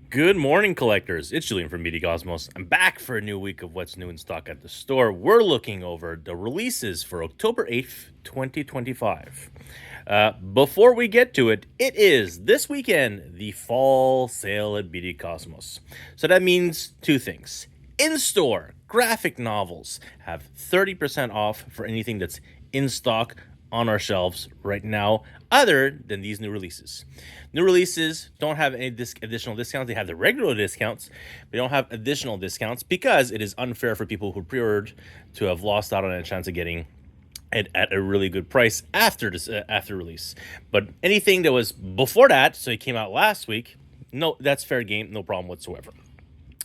Good morning, collectors. It's Julian from Media Cosmos. I'm back for a new week of what's new in stock at the store. We're looking over the releases for October 8th, 2025. Before we get to it, it is this weekend the fall sale at Media Cosmos. So that means two things. In store, graphic novels have 30% off for anything that's in stock on our shelves right now, other than these new releases. New releases don't have any additional discounts. They have the regular discounts. They don't have additional discounts because it is unfair for people who pre-ordered to have lost out on a chance of getting it at a really good price after after release. But anything that was before that, so it came out last week, no, that's fair game, no problem whatsoever.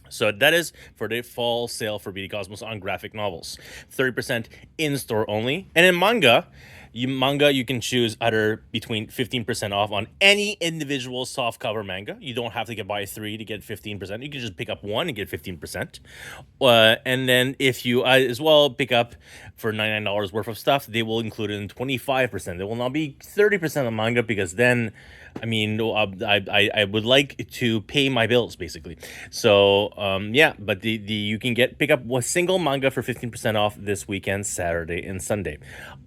So that is for the fall sale for BD Cosmos on graphic novels. 30% in store only. And in manga, you can choose either between 15% off on any individual softcover manga. You don't have to buy 3 to get 15%. You can just pick up 1 and get 15%. And then if you as well pick up for $99 worth of stuff, they will include it in 25%. It will not be 30% of manga because then I would like to pay my bills basically. So yeah, but the you can pick up a single manga for 15% off this weekend, Saturday and Sunday.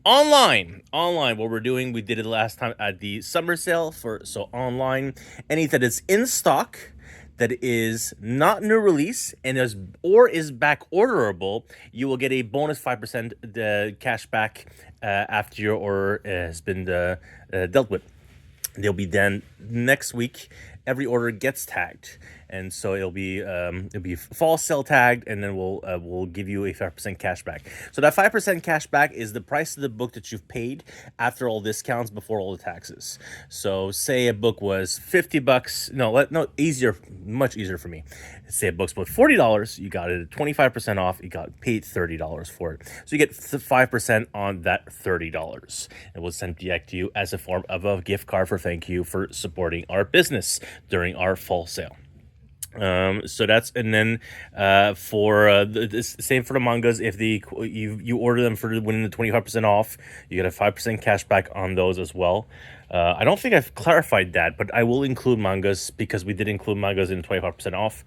Online, what we're doing, we did it last time at the summer sale so online, anything that is in stock that is not new release and is back orderable, you will get a bonus 5% cash back after your order has been dealt with. They'll be then next week. Every order gets tagged, and so it'll be fall sale tagged, and then we'll give you a 5% cash back. So that 5% cash back is the price of the book that you've paid after all discounts, before all the taxes. So say a book was $50. No, much easier for me. Say a book's worth $40, you got it at 25% off. You got paid $30 for it, so you get 5% on that $30. It will send back to you as a form of a gift card for thank you for supporting our business during our fall sale. So that's, and then for the same for the mangas. If you order them for winning the 25% off, you get a 5% cash back on those as well. I don't think I've clarified that, but I will include mangas because we did include mangas in 25% off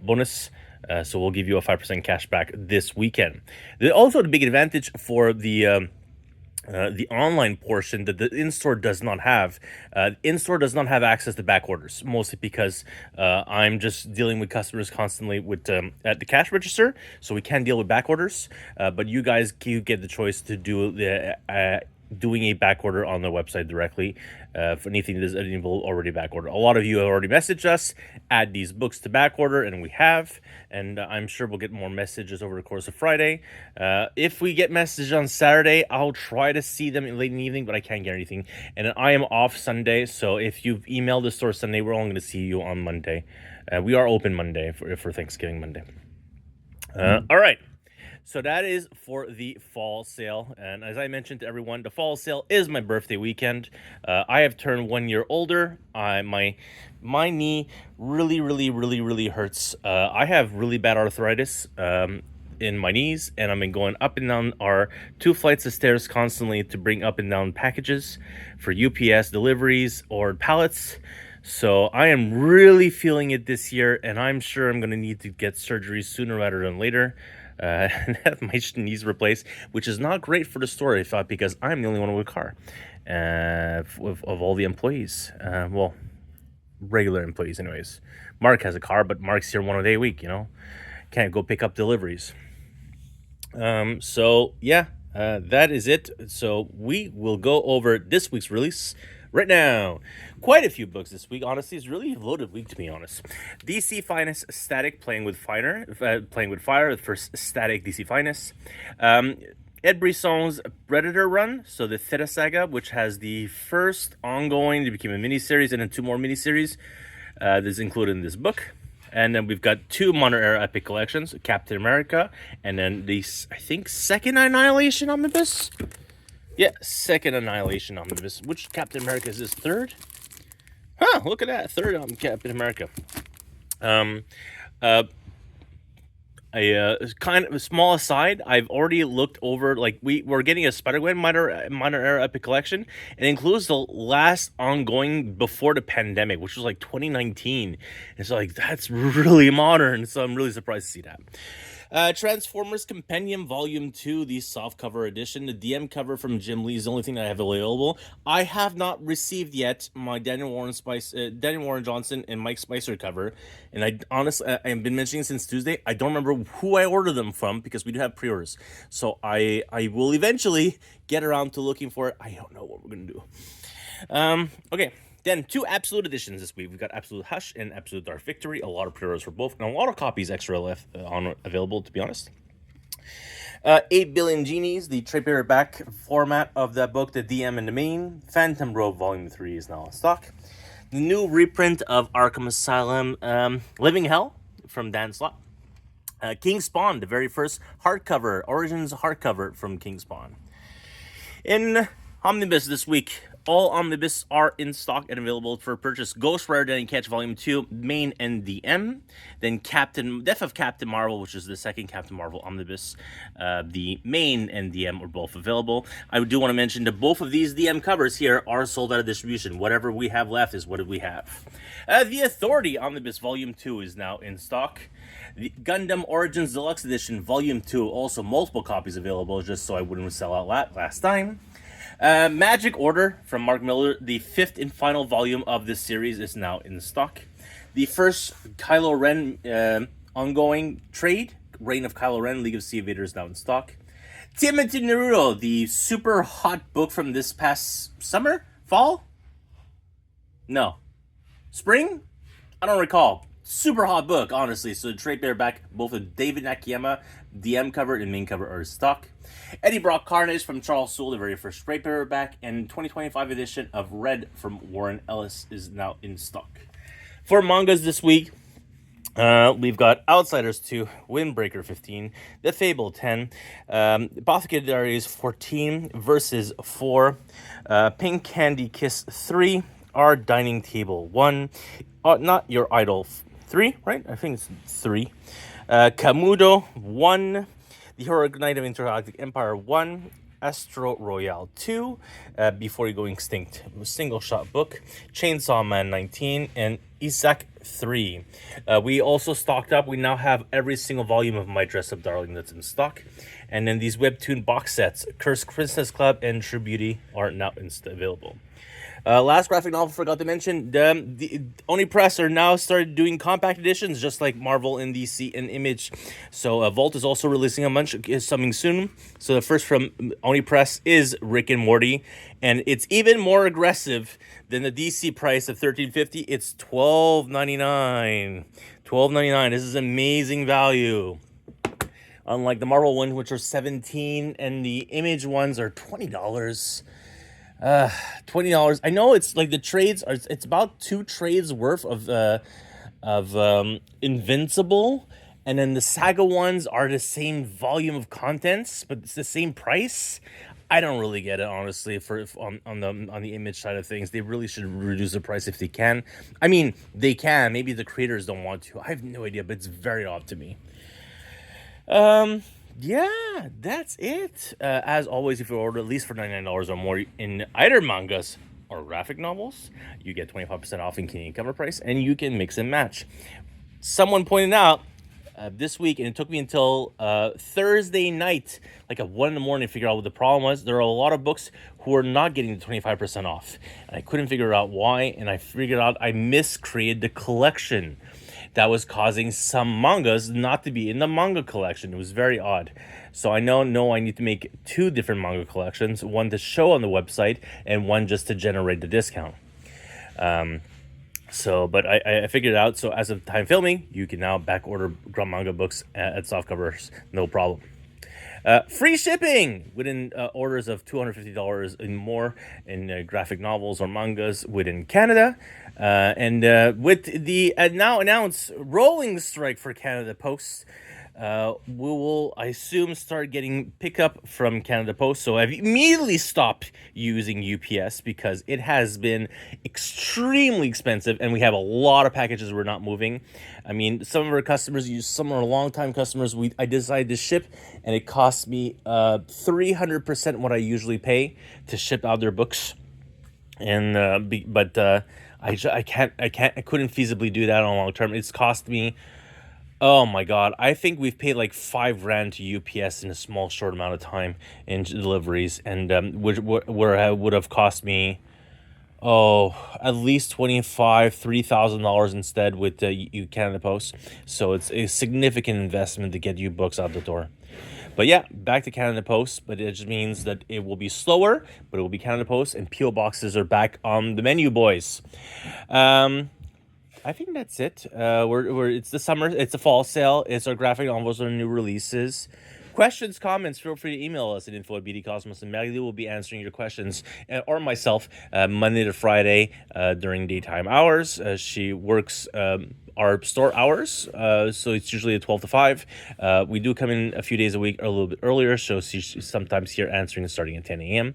bonus. So we'll give you a 5% cash back this weekend. Also, the big advantage for the online portion that the in-store does not have. In-store does not have access to back orders, mostly because I'm just dealing with customers constantly with at the cash register, so we can deal with back orders. But you get the choice to do the doing a back order on the website directly for anything that is already back order. A lot of you have already messaged us, add these books to back order, and we have, and I'm sure we'll get more messages over the course of Friday. If we get messages on Saturday, I'll try to see them late in the evening, but I can't get anything. And I am off Sunday, so if you've emailed the store Sunday, we're only going to see you on Monday. We are open Monday for Thanksgiving Monday. All right. So that is for the fall sale. And as I mentioned to everyone, the fall sale is my birthday weekend. I have turned 1 year older. My knee really hurts. I have really bad arthritis in my knees, and I've been going up and down our 2 flights of stairs constantly to bring up and down packages for UPS deliveries or pallets. So I am really feeling it this year, and I'm sure I'm going to need to get surgery sooner rather than later. And have my knees replaced, which is not great for the store, I thought, because I'm the only one with a car of all the employees. Well, regular employees anyways. Mark has a car, but Mark's here 1 day a week, can't go pick up deliveries. So yeah, that is it. So we will go over this week's release right now. Quite a few books this week. Honestly, it's really a loaded week, to be honest. DC Finest Static Playing with Fire, the first Static DC Finest. Ed Brisson's Predator run, so the Theta Saga, which has the first ongoing, it became a miniseries, and then 2 more miniseries that's included in this book. And then we've got 2 Modern Era Epic collections, Captain America, and then the, I think, second Annihilation Omnibus? Yeah, second Annihilation Omnibus. Which Captain America is this, third? Huh, look at that, third Captain America. a kind of a small aside. I've already looked over, like, we're getting a Spider-Gwen minor era epic collection. It includes the last ongoing before the pandemic, which was like 2019. And so, like, that's really modern. So I'm really surprised to see that. Transformers Compendium Volume 2, the softcover edition. The DM cover from Jim Lee is the only thing that I have available. I have not received yet my Daniel Warren Johnson and Mike Spicer cover. And I honestly, I've been mentioning since Tuesday. I don't remember who I ordered them from because we do have pre-orders. So I will eventually get around to looking for it. I don't know what we're going to do. Okay. Then 2 Absolute editions this week. We've got Absolute Hush and Absolute Dark Victory. A lot of pre-orders for both, and a lot of copies extra left available, to be honest. 8 Billion Genies, the trade paperback format of that book, the DM and the main. Phantom Robe Volume 3 is now in stock. The new reprint of Arkham Asylum, Living Hell from Dan Slott. King Spawn, the very first hardcover, Origins hardcover from King Spawn. In Omnibus this week, all Omnibus are in stock and available for purchase. Ghost Rider Danny Ketch Volume 2, main and DM. Then Death of Captain Marvel, which is the second Captain Marvel Omnibus. The main and DM are both available. I do want to mention that both of these DM covers here are sold out of distribution. Whatever we have left is what we have. The Authority Omnibus Volume 2 is now in stock. The Gundam Origins Deluxe Edition Volume 2, also multiple copies available, just so I wouldn't sell out last time. Magic Order from Mark Miller, the 5th and final volume of this series, is now in stock. The first Kylo Ren ongoing trade, Reign of Kylo Ren, League of Sea Invaders, is now in stock. Timothy Naruto, the super hot book from this past summer? Fall? No. Spring? I don't recall. Super hot book, honestly. So the trade paperback, both of David Nakayama, DM cover and main cover are in stock. Eddie Brock Carnage from Charles Soule, the very first trade paperback, and 2025 edition of Red from Warren Ellis is now in stock. For mangas this week, we've got Outsiders 2, Windbreaker 15, The Fable 10, Apothecary Diaries 14, Versus 4, Pink Candy Kiss 3, Our Dining Table 1, Not Your Idol 3, right? I think it's 3. Kamudo 1, The Heroic Knight of Intergalactic Empire 1, Astro Royale 2, Before You Go Extinct, single shot book, Chainsaw Man 19, and Isaac 3. We also stocked up. We now have every single volume of My Dress Up Darling that's in stock. And then these webtoon box sets, Cursed Princess Club and True Beauty, are now available. Last graphic novel, forgot to mention, the Oni Press are now started doing compact editions, just like Marvel and DC and Image. So Vault is also releasing a bunch, is something soon. So the first from Oni Press is Rick and Morty, and it's even more aggressive than the DC price of $13.50. It's $12.99. $12.99. This is amazing value. Unlike the Marvel ones, which are $17, and the Image ones are $20. $20. I know it's like the trades are. It's about 2 trades worth of Invincible, and then the Saga ones are the same volume of contents, but it's the same price. I don't really get it, honestly. On the Image side of things, they really should reduce the price if they can. I mean, they can. Maybe the creators don't want to. I have no idea, but it's very odd to me. Yeah, that's it. As always, if you order at least for $99 or more in either mangas or graphic novels, you get 25% off in Canadian cover price, and you can mix and match. Someone pointed out this week, and it took me until Thursday night, like at 1 a.m, to figure out what the problem was. There are a lot of books who are not getting the 25% off, and I couldn't figure out why, and I figured out I miscreated the collection. That was causing some mangas not to be in the manga collection. It was very odd. So I know I need to make 2 different manga collections, one to show on the website and one just to generate the discount. But I figured it out. So as of time filming, you can now back order manga books at softcovers, no problem. Free shipping within orders of $250 and more in graphic novels or mangas within Canada. And with the now announced rolling strike for Canada Post, we will, I assume, start getting pickup from Canada Post. So I've immediately stopped using UPS because it has been extremely expensive, and we have a lot of packages we're not moving. I mean, some of our customers use some of our longtime customers. I decided to ship, and it cost me 300% what I usually pay to ship out their books. And I couldn't feasibly do that on long term. It's cost me, oh my God, I think we've paid like 5 rand to UPS in a small short amount of time in deliveries, and would have cost me, oh, at least 25 $3,000 instead with the Canada Post. So it's a significant investment to get you books out the door. But yeah, back to Canada Post, but it just means that it will be slower, but it will be Canada Post, and PO boxes are back on the menu, boys. Um, I think that's it. It's the summer, it's the fall sale, it's our graphic novels or new releases. Questions, comments, feel free to email us at info@bdcosmos, and Maggie will be answering your questions, or myself, Monday to Friday during daytime hours. She works our store hours, so it's usually a 12 to 5. We do come in a few days a week a little bit earlier, so she's sometimes here answering starting at 10 a.m.,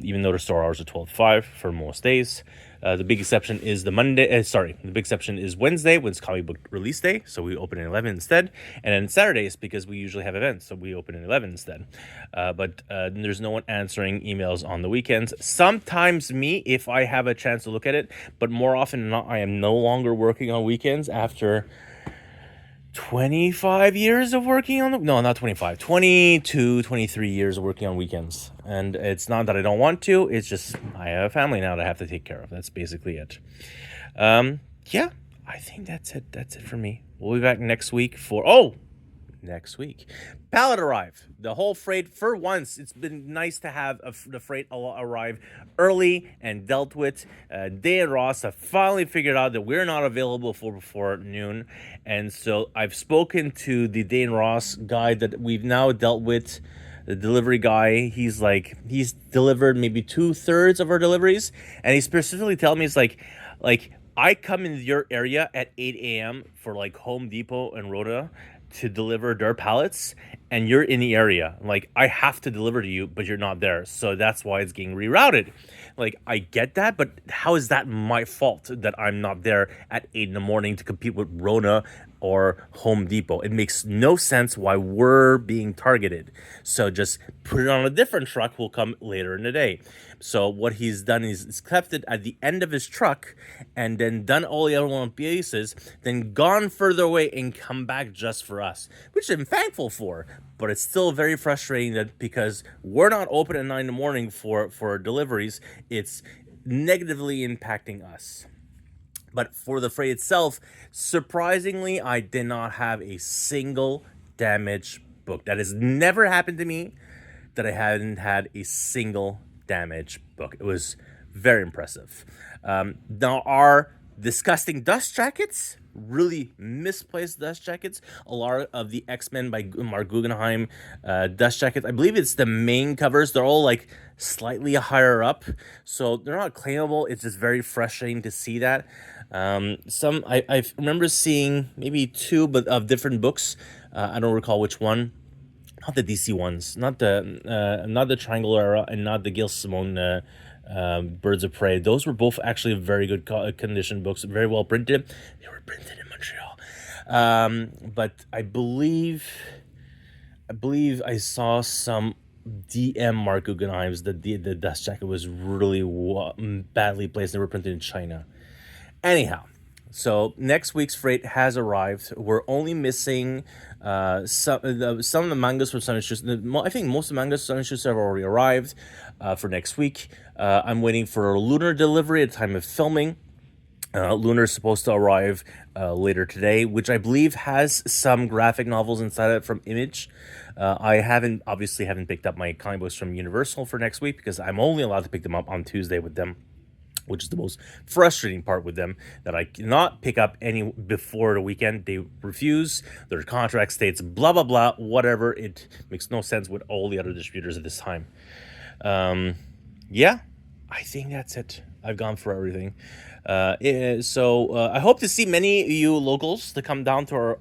even though the store hours are 12 to 5 for most days. The big exception is the big exception is Wednesday, when it's comic book release day, so we open at 11 instead. And then Saturdays, because we usually have events, so we open at 11 instead. But there's no one answering emails on the weekends. Sometimes me, if I have a chance to look at it, but more often than not, I am no longer working on weekends after 25 years of working on no, not 25, 22, 23 years of working on weekends. And it's not that I don't want to, it's just I have a family now that I have to take care of. That's basically it. Yeah, I think that's it for me. We'll be back next week next week. Pallet arrived. The whole freight, for once, it's been nice to have the freight arrive early and dealt with. Day and Ross have finally figured out that we're not available before noon. And so I've spoken to the Day and Ross guy that we've now dealt with, the delivery guy. He's delivered maybe 2/3 of our deliveries. And he specifically telling me, it's like, I come in your area at 8 a.m. for like Home Depot and Rhoda to deliver their pallets, and you're in the area. Like, I have to deliver to you, but you're not there. So that's why it's getting rerouted. Like, I get that, but how is that my fault that I'm not there at 8 in the morning to compete with Rona or Home Depot? It makes no sense why we're being targeted. So just put it on a different truck, will come later in the day. So what he's done is he's kept it at the end of his truck, and then done all the other one pieces, then gone further away and come back just for us, which I'm thankful for. But it's still very frustrating that because we're not open at 9 in the morning for deliveries, it's negatively impacting us. But for the freight itself, surprisingly, I did not have a single damaged book. That has never happened to me, that I hadn't had a single damaged book. It was very impressive. Now, our disgusting dust jackets, really misplaced dust jackets, a lot of the X-Men by Mark Guggenheim dust jackets, I believe it's the main covers, they're all like slightly higher up, so they're not claimable. It's just very frustrating to see that. I remember seeing maybe 2 but of different books. I don't recall which one. Not the DC ones, not the Triangle Era, and not the Gil Simone Birds of Prey. Those were both actually very good condition books, very well printed. They were printed in Montreal. But I believe I saw some DM Mark Guggenheim's. The dust jacket was really badly placed. They were printed in China. Anyhow, so next week's freight has arrived. We're only missing some of the mangas from Sun and Shoes. I think most of the mangas from Sun and Shoes have already arrived for next week. I'm waiting for a Lunar delivery at the time of filming. Lunar is supposed to arrive later today, which I believe has some graphic novels inside of it from Image. I obviously haven't picked up my comic books from Universal for next week because I'm only allowed to pick them up on Tuesday with them, which is the most frustrating part with them, that I cannot pick up any before the weekend. They refuse. Their contract states blah, blah, blah, whatever. It makes no sense with all the other distributors at this time. Yeah, I think that's it. I've gone for everything. So I hope to see many of you locals to come down to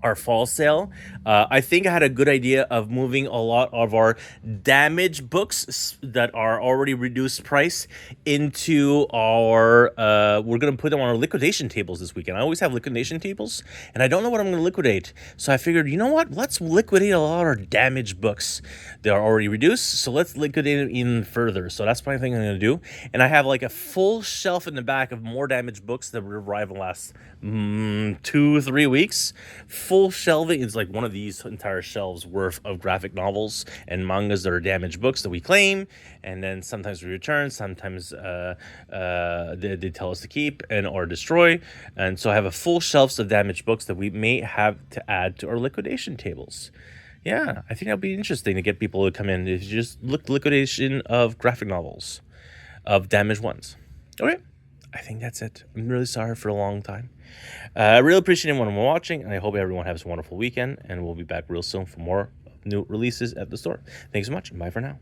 our fall sale. I think I had a good idea of moving a lot of our damaged books that are already reduced price into our, we're going to put them on our liquidation tables this weekend. I always have liquidation tables, and I don't know what I'm going to liquidate. So I figured, you know what? Let's liquidate a lot of our damaged books. They are already reduced, so let's liquidate them even further. So that's my thing I'm going to do. And I have like a full shelf in the back of more damaged books that will arrive in the last 2-3 weeks. Full shelving is like one of these entire shelves worth of graphic novels and mangas that are damaged books that we claim, and then sometimes we return, sometimes they tell us to keep and or destroy. And so I have a full shelves of damaged books that we may have to add to our liquidation tables. Yeah, I think that'd be interesting to get people to come in. If you just look liquidation of graphic novels, of damaged ones. Okay, I think that's it. I'm really sorry for a long time. I really appreciate everyone watching, and I hope everyone has a wonderful weekend, and we'll be back real soon for more new releases at the store. Thanks so much, and bye for now.